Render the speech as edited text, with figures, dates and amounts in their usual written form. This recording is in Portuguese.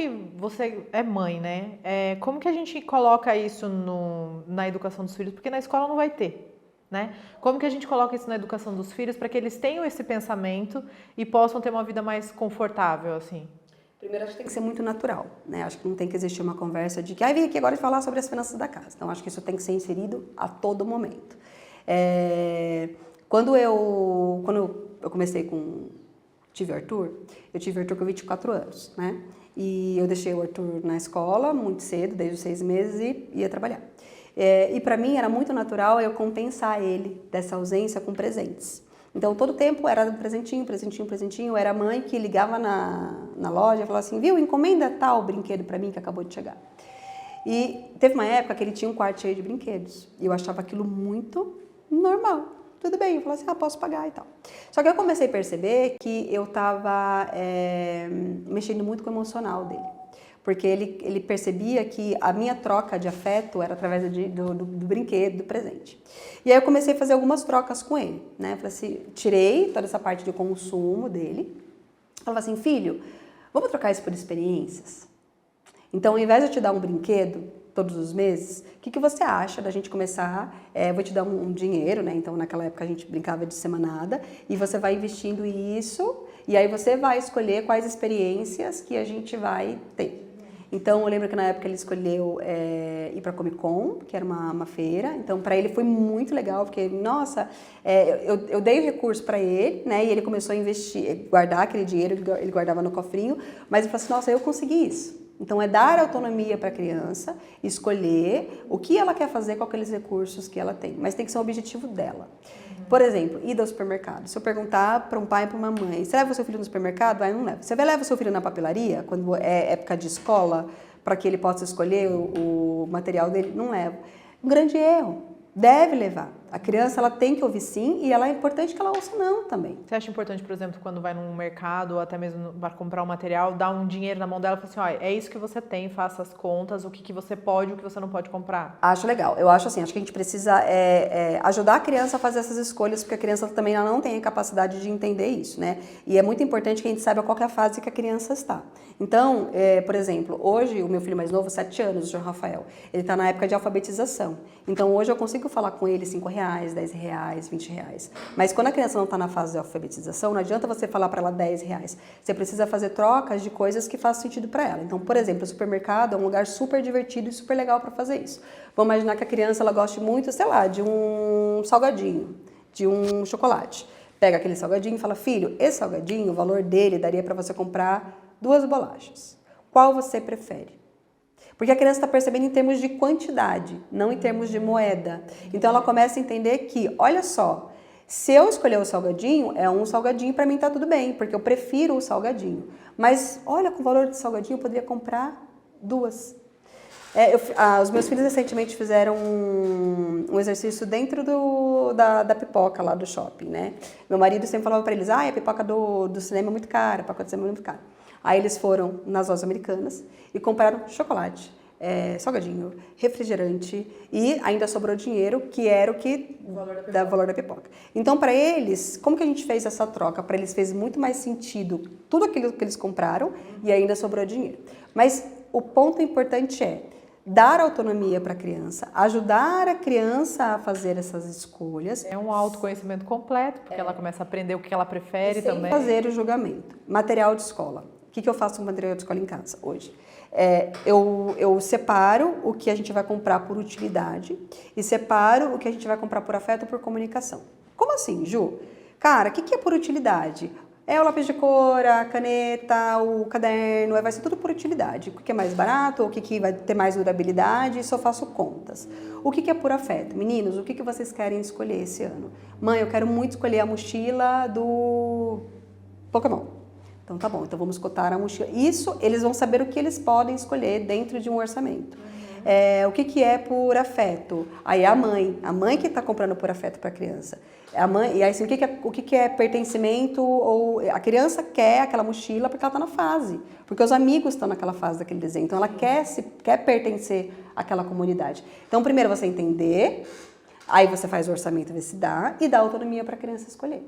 que você é mãe, né? Como que a gente coloca isso na educação dos filhos? Porque na escola não vai ter, né? Como que a gente coloca isso na educação dos filhos para que eles tenham esse pensamento e possam ter uma vida mais confortável, assim? Primeiro, acho que tem que ser muito natural, né? Acho que não tem que existir uma conversa de que, vem aqui agora falar sobre as finanças da casa. Então, acho que isso tem que ser inserido a todo momento. Quando eu comecei tive o Arthur, eu tive o Arthur com 24 anos, né? E eu deixei o Arthur na escola muito cedo, desde os 6 meses, e ia trabalhar. E para mim era muito natural eu compensar ele dessa ausência com presentes. Então, todo tempo era presentinho, presentinho, presentinho. Eu era a mãe que ligava na loja e falava assim, viu, encomenda tal brinquedo para mim que acabou de chegar. E teve uma época que ele tinha um quarto cheio de brinquedos. E eu achava aquilo muito normal. Tudo bem, eu falava assim, posso pagar e tal. Só que eu comecei a perceber que eu estava mexendo muito com o emocional dele. Porque ele percebia que a minha troca de afeto era através do brinquedo, do presente. E aí eu comecei a fazer algumas trocas com ele, né? Eu falei assim, tirei toda essa parte de consumo dele. Falava assim, filho, vamos trocar isso por experiências? Então, ao invés de eu te dar um brinquedo todos os meses, o que você acha da gente começar? Vou te dar um dinheiro, né? Então, naquela época a gente brincava de semanada, e você vai investindo isso, e aí você vai escolher quais experiências que a gente vai ter. Então, eu lembro que na época ele escolheu ir para a Comic Con, que era uma feira. Então, para ele foi muito legal, porque, nossa, eu dei o recurso para ele, né? E ele começou a investir, guardar aquele dinheiro, ele guardava no cofrinho. Mas ele falou assim, nossa, eu consegui isso. Então, é dar autonomia para a criança, escolher o que ela quer fazer com aqueles recursos que ela tem. Mas tem que ser o objetivo dela. Por exemplo, ir ao supermercado. Se eu perguntar para um pai e para uma mãe, você leva o seu filho no supermercado? Aí não leva. Você leva o seu filho na papelaria, quando é época de escola, para que ele possa escolher o material dele? Não leva. Um grande erro. Deve levar. A criança, ela tem que ouvir sim, e ela é importante que ela ouça não também. Você acha importante, por exemplo, quando vai num mercado ou até mesmo para comprar um material, dar um dinheiro na mão dela e falar assim, ó, é isso que você tem, faça as contas, o que você pode e o que você não pode comprar? Acho legal. Eu acho assim, acho que a gente precisa ajudar a criança a fazer essas escolhas, porque a criança também ela não tem a capacidade de entender isso, né? E é muito importante que a gente saiba qual que é a fase que a criança está. Então, por exemplo, hoje o meu filho mais novo, 7 anos, o João Rafael, ele está na época de alfabetização. Então, hoje eu consigo falar com ele R$5, R$10, R$20. Mas quando a criança não está na fase de alfabetização, não adianta você falar para ela R$10. Você precisa fazer trocas de coisas que façam sentido para ela. Então, por exemplo, o supermercado é um lugar super divertido e super legal para fazer isso. Vamos imaginar que a criança ela goste muito, sei lá, de um salgadinho, de um chocolate. Pega aquele salgadinho e fala, filho, esse salgadinho, o valor dele daria para você comprar 2 bolachas. Qual você prefere? Porque a criança está percebendo em termos de quantidade, não em termos de moeda. Então ela começa a entender que, olha só, se eu escolher o salgadinho, é um salgadinho, para mim tá tudo bem, porque eu prefiro o salgadinho. Mas olha, com o valor de salgadinho eu poderia comprar 2. Os meus filhos recentemente fizeram um exercício dentro da pipoca lá do shopping, né? Meu marido sempre falava para eles, a pipoca do cinema é muito cara, a pipoca do cinema é muito cara. Aí eles foram nas lojas americanas e compraram chocolate, salgadinho, refrigerante e ainda sobrou dinheiro, que era o que dá valor da pipoca. Então, para eles, como que a gente fez essa troca? Para eles fez muito mais sentido tudo aquilo que eles compraram e ainda sobrou dinheiro. Mas o ponto importante é dar autonomia para a criança, ajudar a criança a fazer essas escolhas. É um autoconhecimento completo, porque ela começa a aprender o que ela prefere sem também. Fazer o julgamento. Material de escola. O que eu faço com material de escola em casa hoje? Eu separo o que a gente vai comprar por utilidade e separo o que a gente vai comprar por afeto ou por comunicação. Como assim, Ju? Cara, o que é por utilidade? É o lápis de cor, a caneta, o caderno, vai ser tudo por utilidade. O que é mais barato, o que vai ter mais durabilidade, isso eu faço contas. O que é por afeto? Meninos, o que vocês querem escolher esse ano? Mãe, eu quero muito escolher a mochila do Pokémon. Então tá bom, então vamos cotar a mochila. Isso, eles vão saber o que eles podem escolher dentro de um orçamento. O que é por afeto? Aí é a mãe que está comprando por afeto para a criança. A mãe, e aí assim, o que é pertencimento? Ou a criança quer aquela mochila porque ela está na fase, porque os amigos estão naquela fase daquele desenho, então ela quer pertencer àquela comunidade. Então primeiro você entender, aí você faz o orçamento, vê se dá, e dá autonomia para a criança escolher.